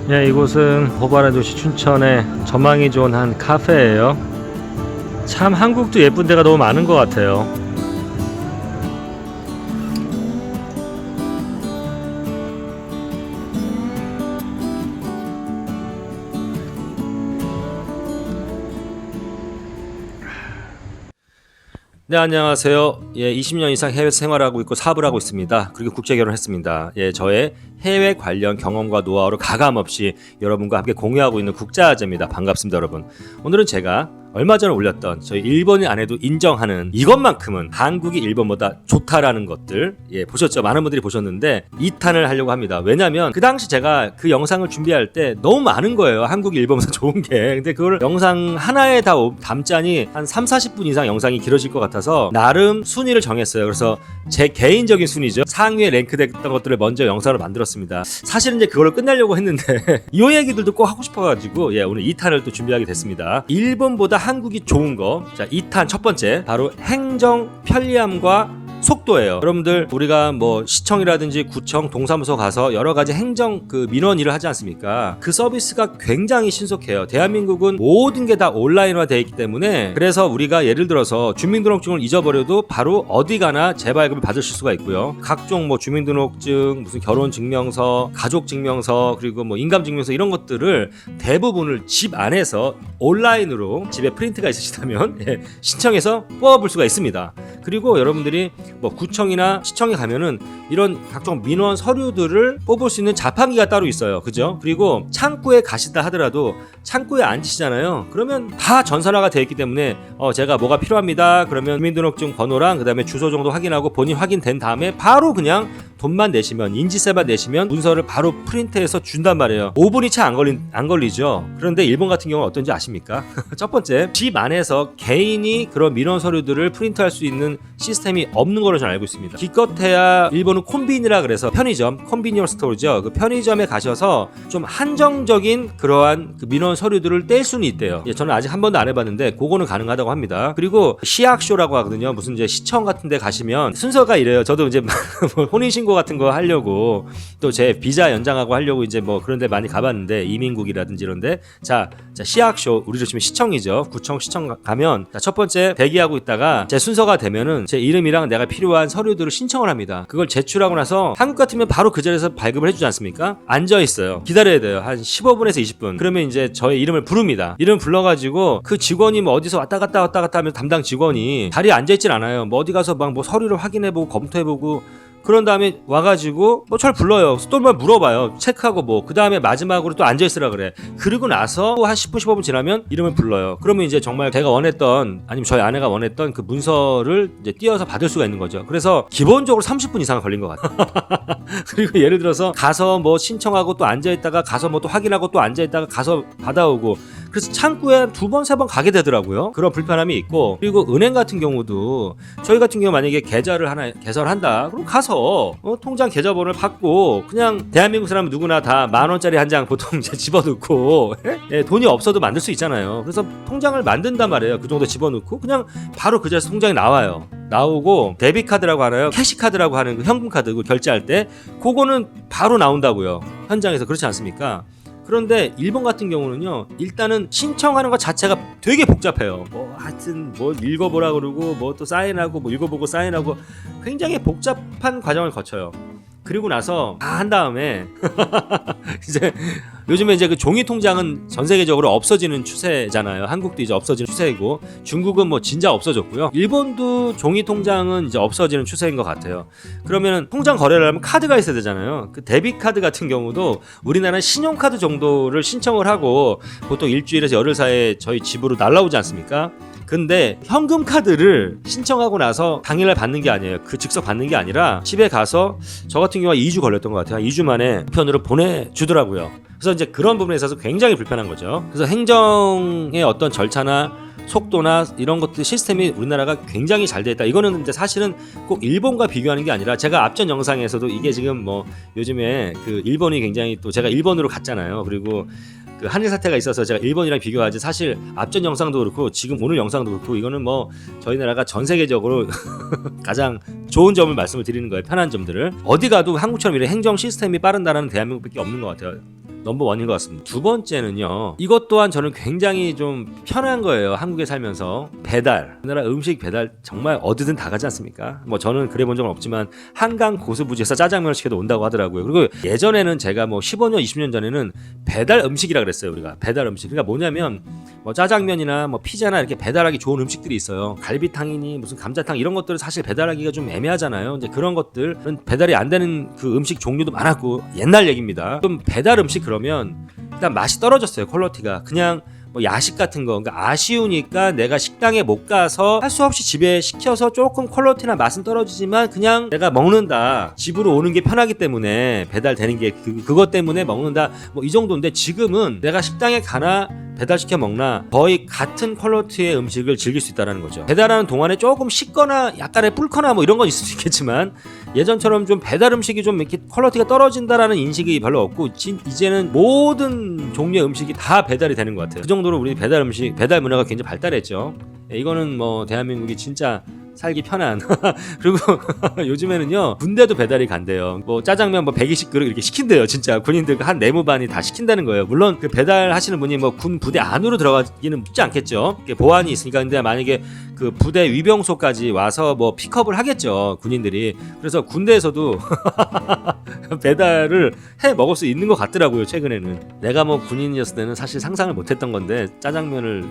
예, 이곳은 호반의 도시 춘천의 전망이 좋은 한 카페예요. 참 한국도 예쁜 데가 너무 많은 것 같아요. 네, 안녕하세요. 예, 20년 이상 해외 생활하고 있고 사업을 하고 있습니다. 그리고 국제 결혼했습니다. 예, 저의 해외 관련 경험과 노하우를 가감없이 여러분과 함께 공유하고 있는 국자아재입니다. 반갑습니다, 여러분. 오늘은 제가 얼마 전에 올렸던 저희 일본이 안 해도 인정하는 이것만큼은 한국이 일본보다 좋다라는 것들, 예, 보셨죠? 많은 분들이 보셨는데 2탄을 하려고 합니다. 왜냐면 그 당시 제가 그 영상을 준비할 때 너무 많은 거예요. 한국이 일본보다 좋은 게. 근데 그걸 영상 하나에 다 담자니 한 30-40분 이상 영상이 길어질 것 같아서 나름 순위를 정했어요. 그래서 제 개인적인 순위죠. 상위에 랭크됐던 것들을 먼저 영상으로 만들었습니다. 사실은 이제 그걸로 끝내려고 했는데 이 얘기들도 꼭 하고 싶어가지고, 예, 오늘 2탄을 또 준비하게 됐습니다. 일본보다 한국이 좋은 거. 자, 2탄 첫 번째 바로 행정 편리함과 속도예요. 여러분들 우리가 뭐 시청이라든지 구청, 동사무소 가서 여러 가지 행정 그 민원 일을 하지 않습니까? 그 서비스가 굉장히 신속해요. 대한민국은 모든 게 다 온라인화 되어 있기 때문에, 그래서 우리가 예를 들어서 주민등록증을 잊어버려도 바로 어디 가나 재발급을 받으실 수가 있고요. 각종 뭐 주민등록증, 무슨 결혼증명서, 가족증명서, 그리고 뭐 인감증명서 이런 것들을 대부분을 집 안에서 온라인으로 집에 프린트가 있으시다면 예, 신청해서 뽑아볼 수가 있습니다. 그리고 여러분들이 뭐 구청이나 시청에 가면은 이런 각종 민원 서류들을 뽑을 수 있는 자판기가 따로 있어요. 그죠? 그리고 창구에 가시다 하더라도 창구에 앉으시잖아요. 그러면 다 전산화가 되어 있기 때문에 제가 뭐가 필요합니다. 그러면 주민등록증 번호랑 그다음에 주소 정도 확인하고 본인 확인된 다음에 바로 그냥 돈만 내시면, 인지세만 내시면 문서를 바로 프린트해서 준단 말이에요. 5분이 채 안 걸리죠. 그런데 일본 같은 경우는 어떤지 아십니까? 첫 번째, 집 안에서 개인이 그런 민원 서류들을 프린트할 수 있는 시스템이 없는 걸로 저는 알고 있습니다. 기껏해야 일본은 콤비니라 그래서 편의점, 컨비니언스 스토어죠. 그 편의점에 가셔서 좀 한정적인 그러한 그 민원 서류들을 뗄 수는 있대요. 예, 저는 아직 한 번도 안 해봤는데 그거는 가능하다고 합니다. 그리고 시약쇼라고 하거든요. 무슨 이제 시청 같은 데 가시면 순서가 이래요. 저도 이제 혼인신고 같은 거 하려고 또 제 비자 연장하고 하려고 이제 뭐 그런 데 많이 가봤는데, 이민국이라든지 이런데 자 시약쇼, 우리로 치면 시청이죠. 구청, 시청 가면 첫 번째 대기하고 있다가 제 순서가 되면은 제 이름이랑 내가 필요한 서류들을 신청을 합니다. 그걸 제출하고 나서 한국 같으면 바로 그 자리에서 발급을 해주지 않습니까? 앉아 있어요. 기다려야 돼요. 한 15분에서 20분. 그러면 이제 저의 이름을 부릅니다. 이름 불러가지고 그 직원이 뭐 어디서 왔다 갔다 하면 담당 직원이 자리에 앉아 있진 않아요. 뭐 어디 가서 막 뭐 서류를 확인해보고 검토해보고 그런 다음에 와가지고 뭐 저를 불러요. 또만 물어봐요. 체크하고 뭐 그 다음에 마지막으로 또 앉아있으라 그래. 그리고 나서 한 10분 15분 지나면 이름을 불러요. 그러면 이제 정말 제가 원했던, 아니면 저희 아내가 원했던 그 문서를 이제 띄어서 받을 수가 있는 거죠. 그래서 기본적으로 30분 이상 걸린 것 같아요. 그리고 예를 들어서 가서 뭐 신청하고 또 앉아있다가 가서 뭐 또 확인하고 또 앉아있다가 가서 받아오고, 그래서 창구에 2번 3번 가게 되더라고요. 그런 불편함이 있고, 그리고 은행 같은 경우도 저희 같은 경우 만약에 계좌를 하나 개설한다 그럼 가서 통장 계좌번호를 받고, 그냥 대한민국 사람은 누구나 다 10,000원짜리 한 장 보통 이제 집어넣고 예, 돈이 없어도 만들 수 있잖아요. 그래서 통장을 만든단 말이에요. 그 정도 집어넣고 그냥 바로 그 자리에서 통장이 나오고, 데비카드라고 하나요? 캐시카드라고 하는 그 현금카드 결제할 때 그거는 바로 나온다고요. 현장에서. 그렇지 않습니까? 그런데 일본 같은 경우는요, 일단은 신청하는 것 자체가 되게 복잡해요. 뭐 하여튼 뭐 읽어보라 그러고 뭐 또 사인하고 뭐 읽어보고 사인하고 굉장히 복잡한 과정을 거쳐요. 그리고 나서 다 한 다음에 이제 요즘에 이제 그 종이 통장은 전 세계적으로 없어지는 추세잖아요. 한국도 이제 없어지는 추세이고, 중국은 뭐 진짜 없어졌고요. 일본도 종이 통장은 이제 없어지는 추세인 것 같아요. 그러면 통장 거래를 하면 카드가 있어야 되잖아요. 그 데뷔 카드 같은 경우도 우리나라는 신용카드 정도를 신청을 하고 보통 일주일에서 열흘 사이에 저희 집으로 날라오지 않습니까? 근데 현금 카드를 신청하고 나서 당일날 받는 게 아니에요. 그 즉석 받는 게 아니라 집에 가서, 저 같은 경우가 2주 걸렸던 것 같아요. 2주 만에 우편으로 보내주더라고요. 그래서 이제 그런 부분에 있어서 굉장히 불편한 거죠. 그래서 행정의 어떤 절차나 속도나 이런 것들 시스템이 우리나라가 굉장히 잘 돼 있다. 이거는 근데 사실은 꼭 일본과 비교하는 게 아니라, 제가 앞전 영상에서도 이게 지금 뭐 요즘에 그 일본이 굉장히, 또 제가 일본으로 갔잖아요. 그리고 그 한일 사태가 있어서 제가 일본이랑 비교하지, 사실 앞전 영상도 그렇고 지금 오늘 영상도 그렇고 이거는 뭐 저희 나라가 전 세계적으로 가장 좋은 점을 말씀을 드리는 거예요. 편한 점들을. 어디 가도 한국처럼 이런 행정 시스템이 빠른 나라는 대한민국밖에 없는 것 같아요. 넘버원인 것 같습니다. 두 번째는요, 이것 또한 저는 굉장히 좀 편한 거예요. 한국에 살면서 배달, 우리나라 음식 배달 정말 어디든 다 가지 않습니까? 뭐 저는 그래 본 적은 없지만 한강 고수부지에서 짜장면을 시켜도 온다고 하더라고요. 그리고 예전에는 제가 뭐 15년 20년 전에는 배달 음식이라 그랬어요. 우리가 배달 음식. 그러니까 뭐냐면 뭐 짜장면이나 뭐 피자나 이렇게 배달하기 좋은 음식들이 있어요. 갈비탕이니 무슨 감자탕 이런 것들은 사실 배달하기가 좀 애매하잖아요. 이제 그런 것들은 배달이 안 되는 그 음식 종류도 많았고 옛날 얘기입니다. 좀 배달 음식 그러면 일단 맛이 떨어졌어요. 퀄리티가 그냥 뭐 야식 같은 거, 그러니까 아쉬우니까 내가 식당에 못 가서 할 수 없이 집에 시켜서 조금 퀄리티나 맛은 떨어지지만 그냥 내가 먹는다, 집으로 오는 게 편하기 때문에 배달되는 게 그것 때문에 먹는다, 뭐 이 정도인데 지금은 내가 식당에 가나 배달시켜 먹나 거의 같은 퀄리티의 음식을 즐길 수 있다는 거죠. 배달하는 동안에 조금 식거나 약간의 불거나 뭐 이런 건 있을 수 있겠지만 예전처럼 좀 배달 음식이 좀 이렇게 퀄리티가 떨어진다라는 인식이 별로 없고 이제는 모든 종류의 음식이 다 배달이 되는 것 같아요. 그 정도로 우리 배달 음식, 배달 문화가 굉장히 발달했죠. 이거는 뭐 대한민국이 진짜 살기 편한 그리고 요즘에는요 군대도 배달이 간대요. 뭐 짜장면 뭐 120그릇 이렇게 시킨대요. 진짜 군인들 한 내무반이 다 시킨다는 거예요. 물론 그 배달 하시는 분이 뭐 군 부대 안으로 들어가기는 쉽지 않겠죠. 보안이 있으니까. 근데 만약에 그 부대 위병소까지 와서 뭐 픽업을 하겠죠 군인들이. 그래서 군대에서도 배달을 해 먹을 수 있는 것 같더라고요. 최근에는 내가 뭐 군인이었을 때는 사실 상상을 못했던 건데 짜장면을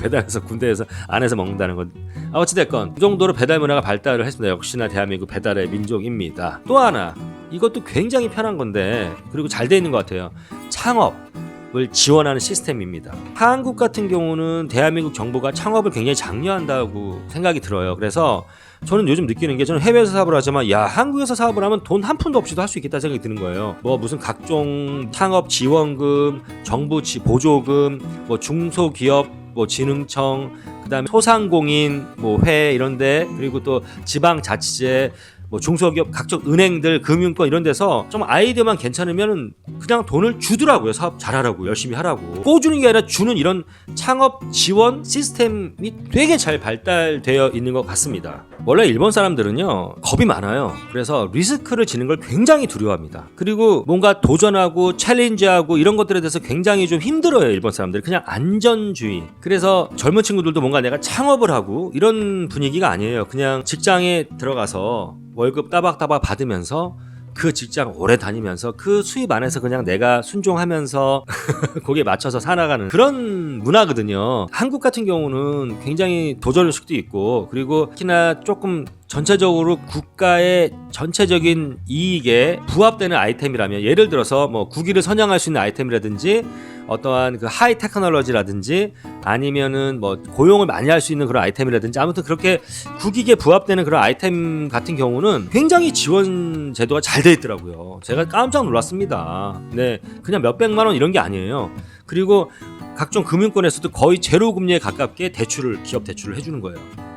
배달해서 군대에서 안에서 먹는다는 건 어찌됐건 이 정도로 배달 문화가 발달을 했습니다. 역시나 대한민국 배달의 민족입니다. 또 하나 이것도 굉장히 편한 건데 그리고 잘 돼 있는 것 같아요. 창업을 지원하는 시스템입니다. 한국 같은 경우는 대한민국 정부가 창업을 굉장히 장려한다고 생각이 들어요. 그래서 저는 요즘 느끼는 게 저는 해외에서 사업을 하지만 야 한국에서 사업을 하면 돈 한 푼도 없이도 할 수 있겠다 생각이 드는 거예요. 뭐 무슨 각종 창업 지원금, 정부 보조금, 뭐 중소기업 뭐 진흥청, 그다음에 소상공인 뭐 회 이런데 그리고 또 지방자치제 뭐 중소기업 각종 은행들 금융권 이런 데서 좀 아이디어만 괜찮으면 그냥 돈을 주더라고요. 사업 잘하라고 열심히 하라고 꼬주는 게 아니라 주는 이런 창업 지원 시스템이 되게 잘 발달되어 있는 것 같습니다. 원래 일본 사람들은요 겁이 많아요. 그래서 리스크를 지는 걸 굉장히 두려워합니다. 그리고 뭔가 도전하고 챌린지하고 이런 것들에 대해서 굉장히 좀 힘들어요. 일본 사람들이 그냥 안전주의. 그래서 젊은 친구들도 뭔가 내가 창업을 하고 이런 분위기가 아니에요. 그냥 직장에 들어가서 월급 따박따박 받으면서 그 직장 오래 다니면서 그 수입 안에서 그냥 내가 순종하면서 거기에 맞춰서 살아가는 그런 문화거든요. 한국 같은 경우는 굉장히 도전의식도 있고 그리고 특히나 조금 전체적으로 국가의 전체적인 이익에 부합되는 아이템이라면 예를 들어서 뭐 국위를 선양할 수 있는 아이템이라든지 어떠한 그 하이 테크놀로지라든지 아니면은 뭐 고용을 많이 할 수 있는 그런 아이템이라든지 아무튼 그렇게 국익에 부합되는 그런 아이템 같은 경우는 굉장히 지원 제도가 잘 돼 있더라고요. 제가 깜짝 놀랐습니다. 네, 그냥 몇백만 원 이런 게 아니에요. 그리고 각종 금융권에서도 거의 제로 금리에 가깝게 기업 대출을 해주는 거예요.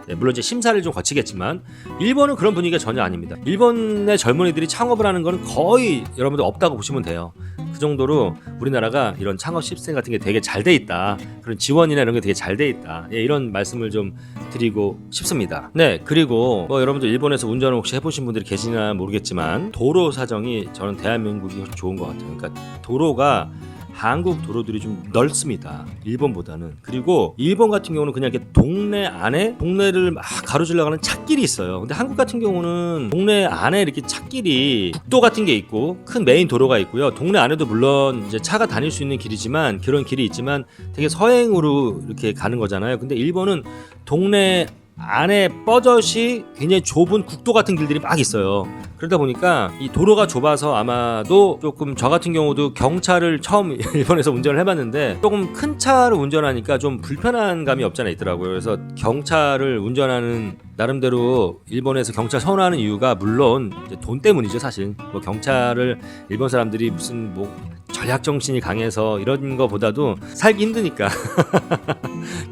네, 물론 이제 심사를 좀 거치겠지만 일본은 그런 분위기가 전혀 아닙니다. 일본의 젊은이들이 창업을 하는 거는 거의 여러분들 없다고 보시면 돼요. 그 정도로 우리나라가 이런 창업 시스템 같은 게 되게 잘 돼 있다. 그런 지원이나 이런 게 되게 잘 돼 있다. 예, 이런 말씀을 좀 드리고 싶습니다. 네, 그리고 뭐 여러분들 일본에서 운전을 혹시 해보신 분들이 계시나 모르겠지만 도로 사정이 저는 대한민국이 훨씬 좋은 것 같아요. 그러니까 도로가 한국 도로들이 좀 넓습니다. 일본보다는. 그리고 일본 같은 경우는 그냥 이렇게 동네 안에 동네를 막 가로질러 가는 찻길이 있어요. 근데 한국 같은 경우는 동네 안에 이렇게 찻길이 국도 같은 게 있고 큰 메인 도로가 있고요. 동네 안에도 물론 이제 차가 다닐 수 있는 길이지만 그런 길이 있지만 되게 서행으로 이렇게 가는 거잖아요. 근데 일본은 동네 안에 뻐젓이 굉장히 좁은 국도 같은 길들이 막 있어요. 그러다 보니까 이 도로가 좁아서 아마도 조금 저 같은 경우도 경차를 처음 일본에서 운전을 해봤는데 조금 큰 차를 운전하니까 좀 불편한 감이 없지 않아 있더라고요. 그래서 경차를 운전하는 나름대로 일본에서 경차 선호하는 이유가 물론 이제 돈 때문이죠. 사실 뭐 경차를 일본 사람들이 무슨 뭐 전략 정신이 강해서 이런 거보다도 살기 힘드니까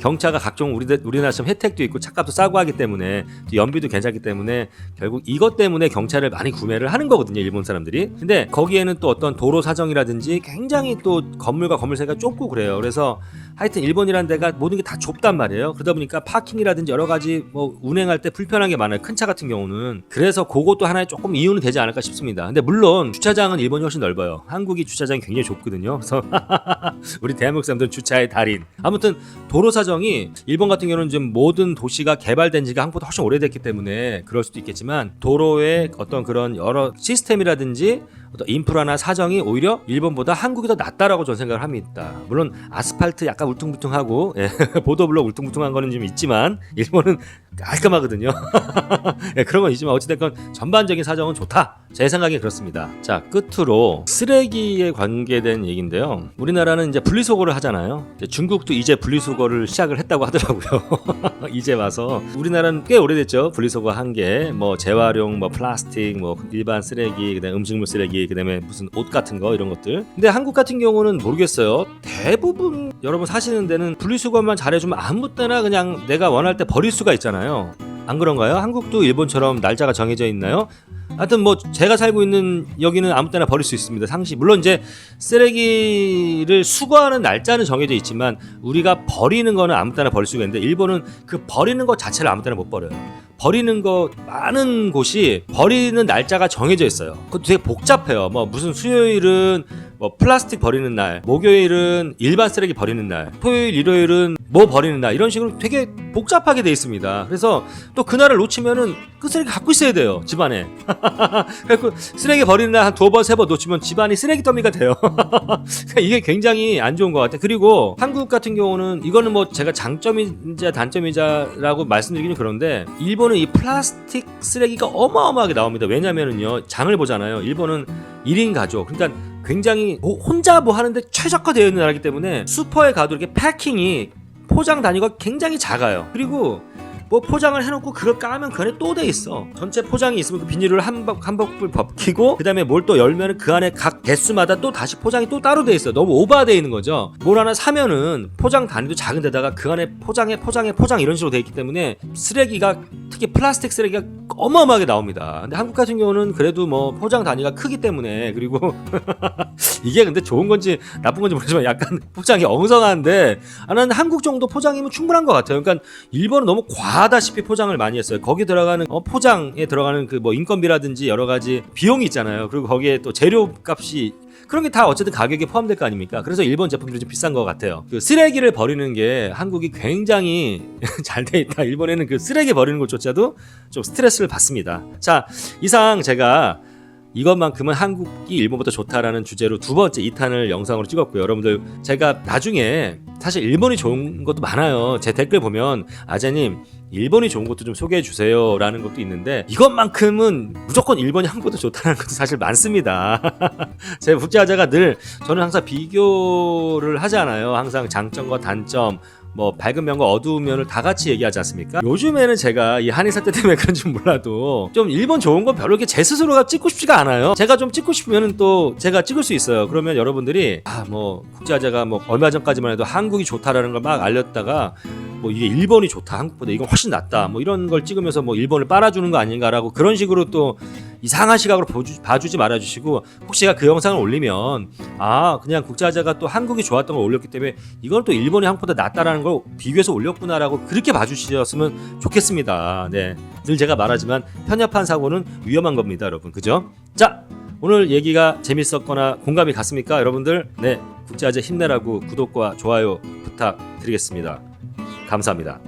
경차가 각종 우리나라처럼 혜택도 있고 차값도 싸고 하기 때문에 또 연비도 괜찮기 때문에 결국 이것 때문에 경차를 많이 구매를 하는 거거든요. 일본 사람들이. 근데 거기에는 또 어떤 도로 사정이라든지 굉장히 또 건물과 건물 사이가 좁고 그래요. 그래서 하여튼 일본이라는 데가 모든 게 다 좁단 말이에요. 그러다 보니까 파킹이라든지 여러 가지 뭐 운행할 때 불편한 게 많아요. 큰 차 같은 경우는. 그래서 그것도 하나의 조금 이유는 되지 않을까 싶습니다. 근데 물론 주차장은 일본이 훨씬 넓어요. 한국이 주차장이 굉장히 좁거든요. 그래서 우리 대한민국 사람들은 주차의 달인. 아무튼 도로 사정이 일본 같은 경우는 좀 모든 도시가 개발된 지가 한국보다 훨씬 오래됐기 때문에 그럴 수도 있겠지만 도로의 어떤 그런 여러 시스템이라든지 어떤 인프라나 사정이 오히려 일본보다 한국이 더 낫다라고 저는 생각을 합니다. 물론 아스팔트 약간 울퉁불퉁하고 보도블록 울퉁불퉁한 거는 좀 있지만 일본은 깔끔하거든요. 그런 건 있지만 어찌됐건 전반적인 사정은 좋다. 제 생각이 그렇습니다. 자, 끝으로 쓰레기에 관계된 얘기인데요. 우리나라는 이제 분리수거를 하잖아요. 중국도 이제 분리수거를 시작을 했다고 하더라고요. 이제 와서 우리나라는 꽤 오래됐죠. 분리수거 한 게 뭐 재활용, 뭐 플라스틱, 뭐 일반 쓰레기, 그다음에 음식물 쓰레기, 그다음에 무슨 옷 같은 거 이런 것들. 근데 한국 같은 경우는 모르겠어요. 대부분 여러분 사시는 데는 분리수거만 잘해주면 아무 때나 그냥 내가 원할 때 버릴 수가 있잖아요. 안 그런가요? 한국도 일본처럼 날짜가 정해져 있나요? 하여튼 뭐 제가 살고 있는 여기는 아무 때나 버릴 수 있습니다. 상시. 물론 이제 쓰레기를 수거하는 날짜는 정해져 있지만 우리가 버리는 거는 아무 때나 버릴 수가 있는데 일본은 그 버리는 것 자체를 아무 때나 못 버려요. 버리는 거 많은 곳이 버리는 날짜가 정해져 있어요. 그것도 되게 복잡해요. 뭐 무슨 수요일은 뭐 플라스틱 버리는 날, 목요일은 일반 쓰레기 버리는 날, 토요일, 일요일은 뭐 버리는 날, 이런 식으로 되게 복잡하게 돼 있습니다. 그래서 또 그날을 놓치면은 그 쓰레기 갖고 있어야 돼요, 집안에. 그래서 쓰레기 버리는 날 한 2번, 3번 놓치면 집안이 쓰레기 더미가 돼요. 이게 굉장히 안 좋은 것 같아요. 그리고 한국 같은 경우는 이거는 뭐 제가 장점이자 단점이자라고 말씀드리기는 그런데 일본은 이 플라스틱 쓰레기가 어마어마하게 나옵니다. 왜냐면은요, 장을 보잖아요. 일본은 1인 가족, 그러니까 굉장히 혼자 뭐 하는데 최적화되어 있는 나라이기 때문에 슈퍼에 가도 이렇게 패킹이 포장 단위가 굉장히 작아요. 그리고 뭐 포장을 해놓고 그걸 까면 그 안에 또 돼 있어. 전체 포장이 있으면 그 비닐을 한 박을 벗기고 그 다음에 뭘 또 열면은 그 안에 각 개수마다 또 다시 포장이 또 따로 돼 있어. 너무 오버되어 있는 거죠. 뭘 하나 사면은 포장 단위도 작은 데다가 그 안에 포장 이런 식으로 돼 있기 때문에 쓰레기가, 특히 플라스틱 쓰레기가 어마어마하게 나옵니다. 근데 한국 같은 경우는 그래도 뭐 포장 단위가 크기 때문에, 그리고 이게 근데 좋은 건지 나쁜 건지 모르지만 약간 포장이 엉성한데 나는 한국 정도 포장이면 충분한 것 같아요. 그러니까 일본은 너무 과하다시피 포장을 많이 했어요. 거기 들어가는 포장에 들어가는 그 뭐 인건비라든지 여러 가지 비용이 있잖아요. 그리고 거기에 또 재료 값이, 그런 게 다 어쨌든 가격에 포함될 거 아닙니까? 그래서 일본 제품들이 좀 비싼 것 같아요. 그 쓰레기를 버리는 게 한국이 굉장히 잘 돼 있다. 일본에는 그 쓰레기 버리는 것조차도 좀 스트레스를 받습니다. 자, 이상 제가 이것만큼은 한국이 일본보다 좋다라는 주제로 2번째 2탄을 영상으로 찍었고요. 여러분들 제가 나중에 사실 일본이 좋은 것도 많아요. 제 댓글 보면 아재님 일본이 좋은 것도 좀 소개해 주세요 라는 것도 있는데 이것만큼은 무조건 일본이 한국보다 좋다는 것도 사실 많습니다. 제 국제화자가 늘 저는 항상 비교를 하잖아요. 항상 장점과 단점, 뭐 밝은 면과 어두운 면을 다 같이 얘기하지 않습니까? 요즘에는 제가 이 한일 사태 때문에 그런지 몰라도 좀 일본 좋은 건 별로 이렇게 제 스스로가 찍고 싶지가 않아요. 제가 좀 찍고 싶으면 또 제가 찍을 수 있어요. 그러면 여러분들이 뭐 국제화자가 뭐 얼마 전까지만 해도 한국이 좋다라는 걸 막 알렸다가 뭐 이게 일본이 좋다, 한국보다 이건 훨씬 낫다, 뭐 이런 걸 찍으면서 뭐 일본을 빨아주는 거 아닌가라고 그런 식으로 또 이상한 시각으로 봐주지 말아주시고, 혹시 제가 그 영상을 올리면 그냥 국제화자가 또 한국이 좋았던 걸 올렸기 때문에 이건 또 일본이 한국보다 낫다라는 걸 비교해서 올렸구나라고 그렇게 봐주셨으면 좋겠습니다. 네, 늘 제가 말하지만 편협한 사고는 위험한 겁니다, 여러분. 그죠? 자, 오늘 얘기가 재밌었거나 공감이 갔습니까, 여러분들? 네, 국제화자 힘내라고 구독과 좋아요 부탁드리겠습니다. 감사합니다.